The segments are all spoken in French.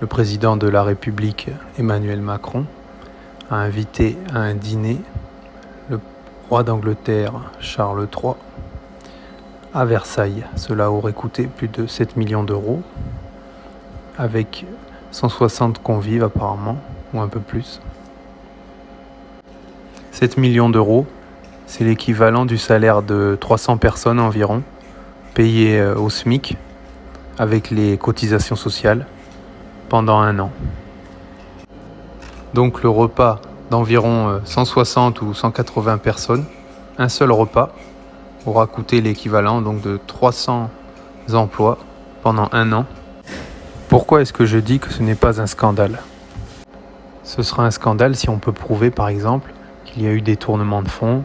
le président de la République, Emmanuel Macron, a invité à un dîner le roi d'Angleterre, Charles III, à Versailles. Cela aurait coûté plus de 7 millions d'euros, avec 160 convives apparemment, ou un peu plus. 7 millions d'euros, c'est l'équivalent du salaire de 300 personnes environ, payées au SMIC, avec les cotisations sociales, pendant un an. Donc le repas d'environ 160 ou 180 personnes, un seul repas, aura coûté l'équivalent donc de 300 emplois pendant un an. Pourquoi est-ce que je dis que ce n'est pas un scandale ? Ce sera un scandale si on peut prouver par exemple qu'il y a eu détournement de fonds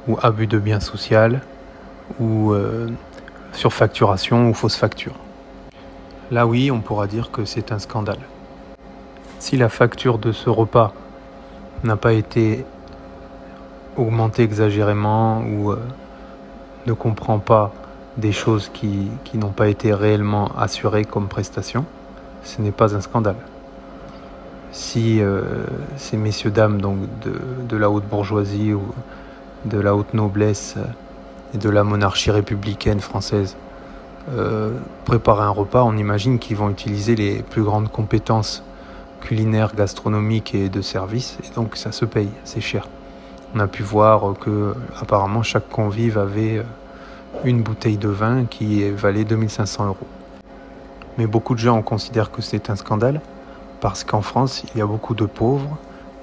ou abus de biens sociaux ou surfacturation ou fausse facture. Là oui, on pourra dire que c'est un scandale. Si la facture de ce repas n'a pas été augmentée exagérément ou ne comprend pas des choses qui n'ont pas été réellement assurées comme prestations, ce n'est pas un scandale. Si ces messieurs dames donc de la haute bourgeoisie ou de la haute noblesse et de la monarchie républicaine française préparer un repas, on imagine qu'ils vont utiliser les plus grandes compétences culinaires, gastronomiques et de service, et donc ça se paye, c'est cher. On a pu voir que apparemment chaque convive avait une bouteille de vin qui valait 2500 euros. Mais beaucoup de gens considèrent que c'est un scandale parce qu'en France, il y a beaucoup de pauvres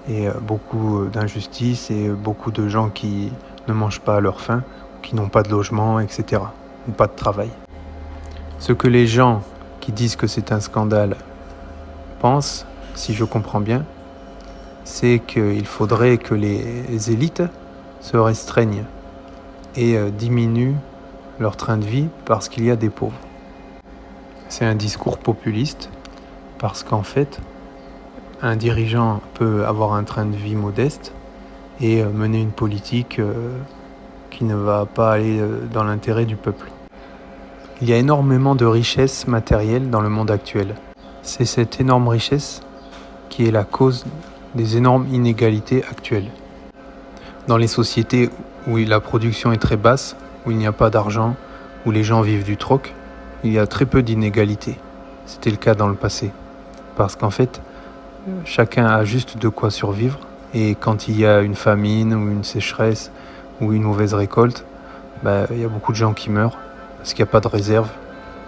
et beaucoup d'injustices et beaucoup de gens qui ne mangent pas à leur faim, qui n'ont pas de logement, etc. ou pas de travail. Ce que les gens qui disent que c'est un scandale pensent, si je comprends bien, c'est qu'il faudrait que les élites se restreignent et diminuent leur train de vie parce qu'il y a des pauvres. C'est un discours populiste parce qu'en fait, un dirigeant peut avoir un train de vie modeste et mener une politique qui ne va pas aller dans l'intérêt du peuple. Il y a énormément de richesses matérielles dans le monde actuel. C'est cette énorme richesse qui est la cause des énormes inégalités actuelles. Dans les sociétés où la production est très basse, où il n'y a pas d'argent, où les gens vivent du troc, il y a très peu d'inégalités. C'était le cas dans le passé. Parce qu'en fait, chacun a juste de quoi survivre. Et quand il y a une famine ou une sécheresse ou une mauvaise récolte, il y a beaucoup de gens qui meurent parce qu'il n'y a pas de réserve.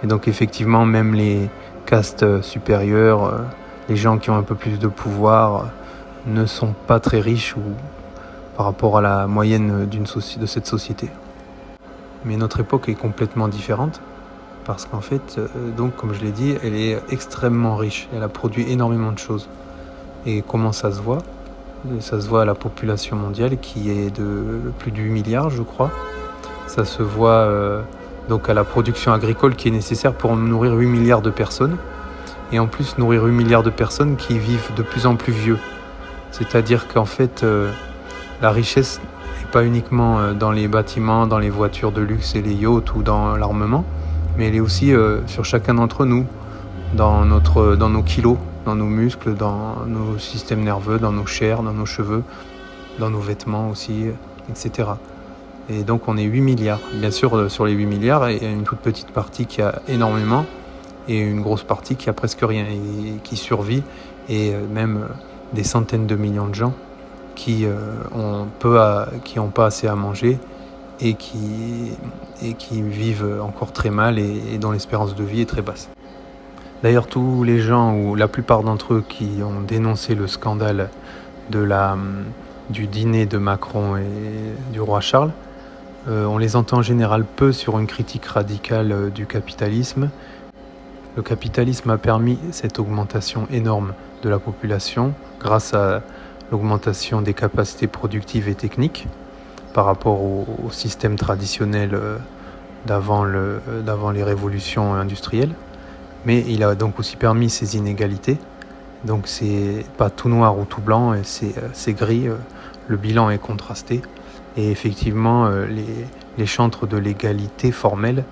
Et donc effectivement, même les castes supérieures, les gens qui ont un peu plus de pouvoir, ne sont pas très riches ou par rapport à la moyenne de cette société. Mais notre époque est complètement différente parce qu'en fait, donc comme je l'ai dit, elle est extrêmement riche. Elle a produit énormément de choses. Et comment ça se voit ? Ça se voit à la population mondiale qui est de plus de 8 milliards, je crois. Ça se voit donc à la production agricole qui est nécessaire pour nourrir 8 milliards de personnes. Et en plus, nourrir 8 milliards de personnes qui vivent de plus en plus vieux. C'est-à-dire qu'en fait, la richesse n'est pas uniquement dans les bâtiments, dans les voitures de luxe et les yachts ou dans l'armement, mais elle est aussi sur chacun d'entre nous, dans nos kilos, dans nos muscles, dans nos systèmes nerveux, dans nos chairs, dans nos cheveux, dans nos vêtements aussi, etc. Et donc on est 8 milliards. Bien sûr, sur les 8 milliards, il y a une toute petite partie qui a énormément et une grosse partie qui a presque rien et qui survit, et même des centaines de millions de gens qui ont pas assez à manger et qui vivent encore très mal et dont l'espérance de vie est très basse. D'ailleurs, tous les gens, ou la plupart d'entre eux qui ont dénoncé le scandale du dîner de Macron et du roi Charles, on les entend en général peu sur une critique radicale du capitalisme. Le capitalisme a permis cette augmentation énorme de la population grâce à l'augmentation des capacités productives et techniques par rapport au système traditionnel d'avant les révolutions industrielles. Mais il a donc aussi permis ces inégalités. Donc c'est pas tout noir ou tout blanc, c'est gris, le bilan est contrasté. Et effectivement, les chantres de l'égalité formelle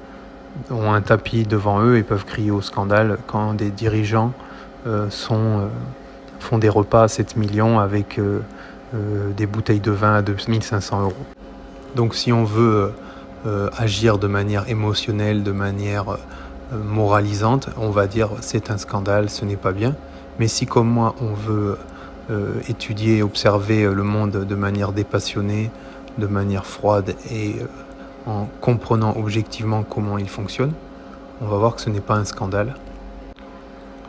ont un tapis devant eux et peuvent crier au scandale quand des dirigeants font des repas à 7 millions avec des bouteilles de vin à 2500 €. Donc si on veut agir de manière émotionnelle, de manière moralisante, on va dire c'est un scandale, ce n'est pas bien. Mais si comme moi on veut étudier, observer le monde de manière dépassionnée, de manière froide et en comprenant objectivement comment il fonctionne, on va voir que ce n'est pas un scandale.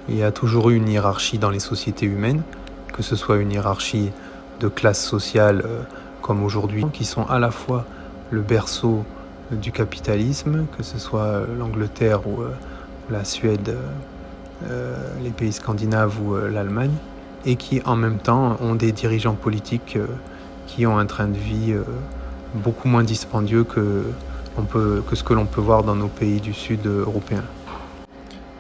Il y a toujours eu une hiérarchie dans les sociétés humaines, que ce soit une hiérarchie de classe sociale comme aujourd'hui, qui sont à la fois le berceau du capitalisme, que ce soit l'Angleterre ou la Suède, les pays scandinaves ou l'Allemagne, et qui en même temps ont des dirigeants politiques qui ont un train de vie beaucoup moins dispendieux que ce que l'on peut voir dans nos pays du sud européens.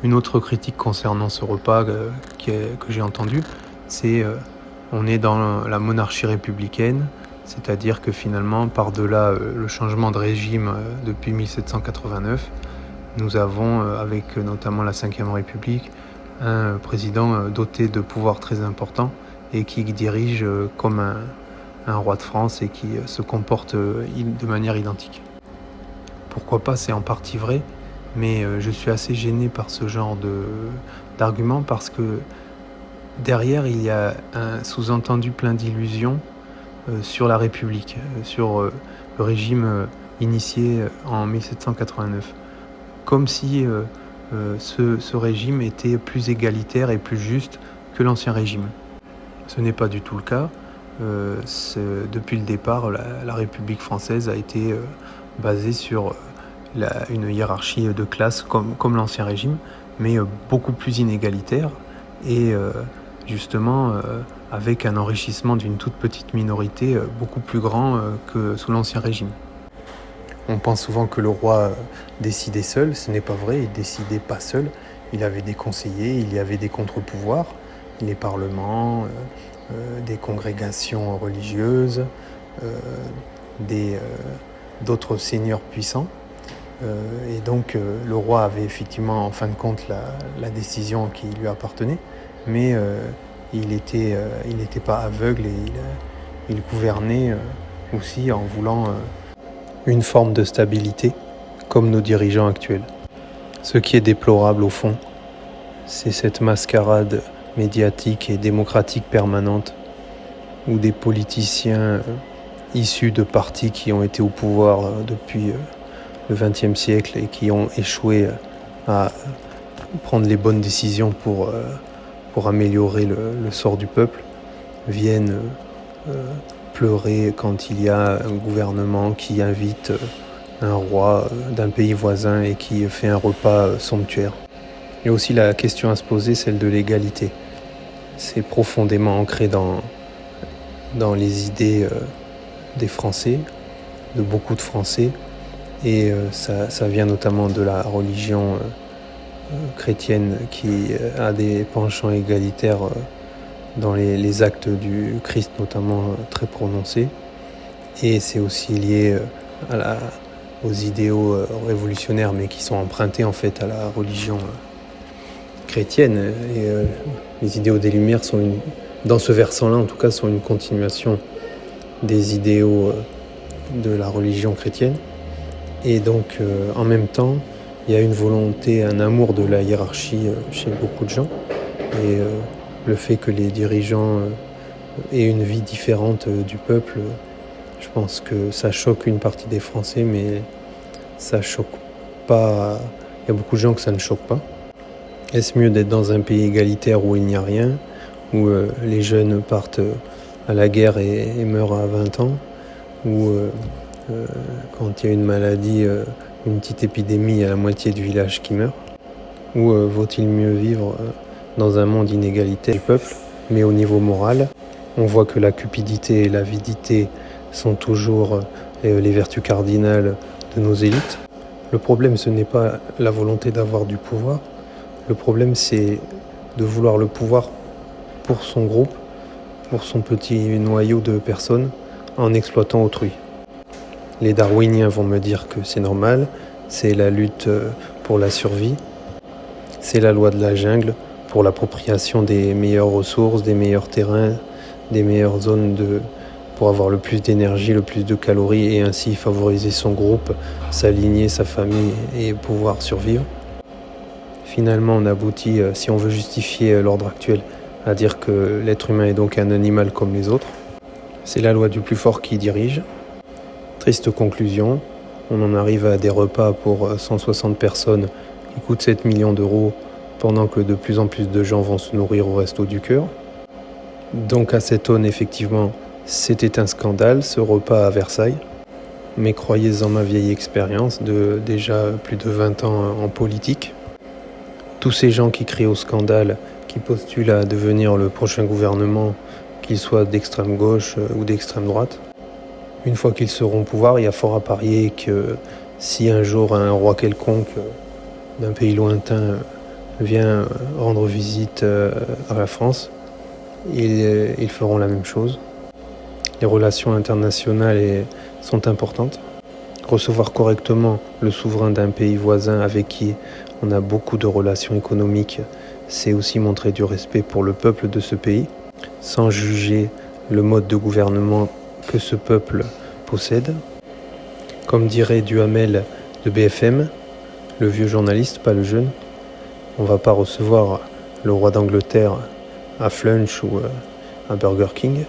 Une autre critique concernant ce repas que j'ai entendu, c'est on est dans la monarchie républicaine, c'est-à-dire que finalement, par-delà le changement de régime depuis 1789, nous avons, avec notamment la Ve République, un président doté de pouvoirs très importants et qui dirige comme un roi de France et qui se comporte de manière identique. Pourquoi pas, c'est en partie vrai, mais je suis assez gêné par ce genre d'argument parce que derrière, il y a un sous-entendu plein d'illusions sur la République, sur le régime initié en 1789. Comme si ce régime était plus égalitaire et plus juste que l'ancien régime. Ce n'est pas du tout le cas. Depuis le départ, la République française a été basée sur une hiérarchie de classe comme l'ancien régime, mais beaucoup plus inégalitaire et justement avec un enrichissement d'une toute petite minorité beaucoup plus grand que sous l'ancien régime. On pense souvent que le roi décidait seul, ce n'est pas vrai, il décidait pas seul, il avait des conseillers, il y avait des contre-pouvoirs, les parlements, des congrégations religieuses, d'autres seigneurs puissants. Et donc le roi avait effectivement en fin de compte la décision qui lui appartenait, mais il n'était pas aveugle et il gouvernait aussi en voulant une forme de stabilité comme nos dirigeants actuels. Ce qui est déplorable au fond, c'est cette mascarade médiatique et démocratique permanente où des politiciens issus de partis qui ont été au pouvoir depuis le XXe siècle et qui ont échoué à prendre les bonnes décisions pour améliorer le sort du peuple, viennent pleurer quand il y a un gouvernement qui invite un roi d'un pays voisin et qui fait un repas somptuaire. Il y a aussi la question à se poser, celle de l'égalité. C'est profondément ancré dans les idées des Français, de beaucoup de Français, et ça vient notamment de la religion chrétienne qui a des penchants égalitaires dans les actes du Christ notamment très prononcés, et c'est aussi lié aux idéaux révolutionnaires mais qui sont empruntés en fait à la religion chrétienne, et les idéaux des Lumières dans ce versant-là en tout cas, sont une continuation des idéaux de la religion chrétienne. Et donc en même temps, il y a une volonté, un amour de la hiérarchie chez beaucoup de gens, et le fait que les dirigeants aient une vie différente du peuple, je pense que ça choque une partie des Français, mais ça choque pas. Il y a beaucoup de gens que ça ne choque pas. Est-ce mieux d'être dans un pays égalitaire où il n'y a rien, où les jeunes partent à la guerre et meurent à 20 ans, ou quand il y a une maladie, une petite épidémie, il y a la moitié du village qui meurt, ou vaut-il mieux vivre dans un monde inégalitaire du peuple, mais au niveau moral, on voit que la cupidité et l'avidité sont toujours les vertus cardinales de nos élites. Le problème, ce n'est pas la volonté d'avoir du pouvoir, le problème, c'est de vouloir le pouvoir pour son groupe, pour son petit noyau de personnes, en exploitant autrui. Les darwiniens vont me dire que c'est normal, c'est la lutte pour la survie, c'est la loi de la jungle pour l'appropriation des meilleures ressources, des meilleurs terrains, des meilleures zones pour avoir le plus d'énergie, le plus de calories et ainsi favoriser son groupe, s'aligner, sa famille et pouvoir survivre. Finalement, on aboutit, si on veut justifier l'ordre actuel, à dire que l'être humain est donc un animal comme les autres. C'est la loi du plus fort qui dirige. Triste conclusion, on en arrive à des repas pour 160 personnes qui coûtent 7 millions d'euros pendant que de plus en plus de gens vont se nourrir au Resto du Cœur. Donc à cette aune, effectivement, c'était un scandale, ce repas à Versailles. Mais croyez en ma vieille expérience de déjà plus de 20 ans en politique. Tous ces gens qui crient au scandale, qui postulent à devenir le prochain gouvernement, qu'ils soient d'extrême gauche ou d'extrême droite, une fois qu'ils seront au pouvoir, il y a fort à parier que si un jour un roi quelconque d'un pays lointain vient rendre visite à la France, ils feront la même chose. Les relations internationales sont importantes. Recevoir correctement le souverain d'un pays voisin avec qui on a beaucoup de relations économiques, c'est aussi montrer du respect pour le peuple de ce pays, sans juger le mode de gouvernement que ce peuple possède. Comme dirait Duhamel de BFM, le vieux journaliste, pas le jeune, on ne va pas recevoir le roi d'Angleterre à Flunch ou à Burger King.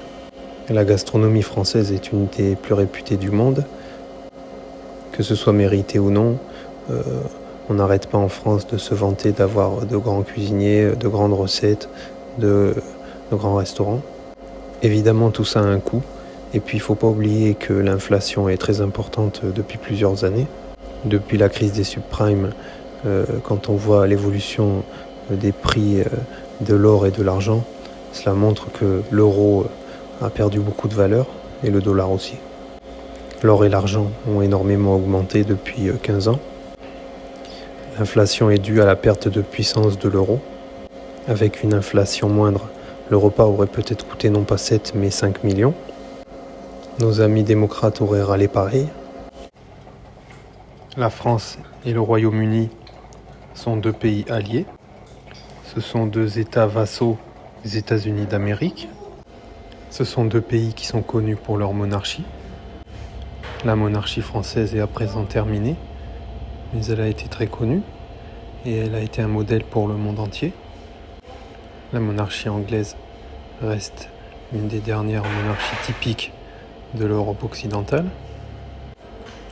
La gastronomie française est une des plus réputées du monde. Que ce soit mérité ou non, on n'arrête pas en France de se vanter d'avoir de grands cuisiniers, de grandes recettes, de grands restaurants. Évidemment, tout ça a un coût. Et puis, il ne faut pas oublier que l'inflation est très importante depuis plusieurs années. Depuis la crise des subprimes, quand on voit l'évolution des prix de l'or et de l'argent, cela montre que l'euro a perdu beaucoup de valeur et le dollar aussi. L'or et l'argent ont énormément augmenté depuis 15 ans. L'inflation est due à la perte de puissance de l'euro. Avec une inflation moindre, le repas aurait peut-être coûté non pas 7 mais 5 millions. Nos amis démocrates auraient râlé pareil. La France et le Royaume-Uni sont deux pays alliés. Ce sont deux États vassaux des États-Unis d'Amérique. Ce sont deux pays qui sont connus pour leur monarchie. La monarchie française est à présent terminée, mais elle a été très connue et elle a été un modèle pour le monde entier. La monarchie anglaise reste une des dernières monarchies typiques de l'Europe occidentale.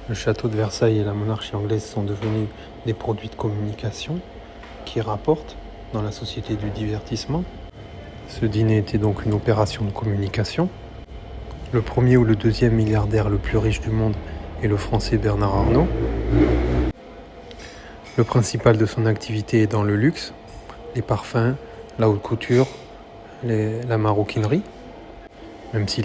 Le château de Versailles et la monarchie anglaise sont devenus des produits de communication qui rapportent dans la société du divertissement. Ce dîner était donc une opération de communication. Le premier ou le deuxième milliardaire le plus riche du monde est le français Bernard Arnault. Le principal de son activité est dans le luxe, les parfums, la haute couture, la maroquinerie, même s'il a